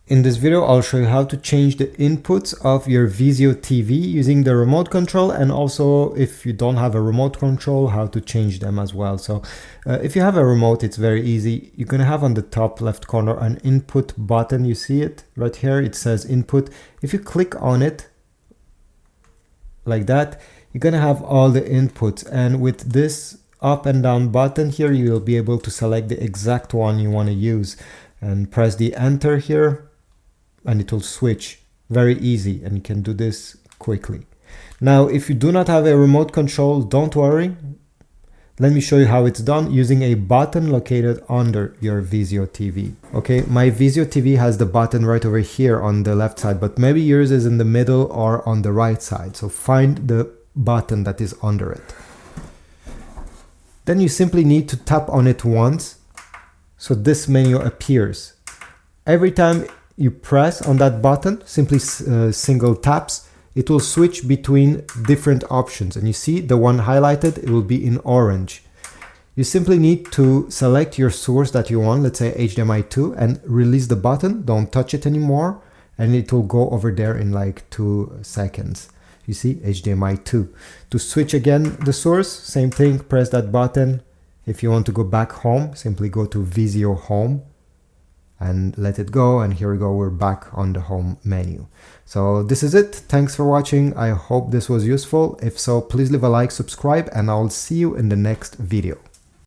In this video, I'll show you how to change the inputs of your Vizio TV using the remote control, and also if you don't have a remote control, how to change them as well. So if you have a remote, it's very easy. You're going to have on the top left corner an input button. You see it right here. It says input. If you click on it like that, you're going to have all the inputs. And with this up and down button here, you will be able to select the exact one you want to use and press the enter here, and it will switch. Very easy, and you can do this quickly. Now, if you do not have a remote control, don't worry. Let me show you how it's done using a button located under your Vizio TV. Okay, my Vizio TV has the button right over here on the left side, but maybe yours is in the middle or on the right side. So find the button that is under it. Then you simply need to tap on it once, so this menu appears. Every time you press on that button, simply single taps, it will switch between different options. And you see the one highlighted, it will be in orange. You simply need to select your source that you want, let's say HDMI 2, and release the button. Don't touch it anymore, and it will go over there in like 2 seconds. You see, HDMI 2. To switch again the source, same thing, press that button. If you want to go back home, simply go to Vizio Home and let it go, and here we go, we're back on the home menu. So this is it. Thanks for watching. I hope this was useful. If so, please leave a like, subscribe, and I'll see you in the next video.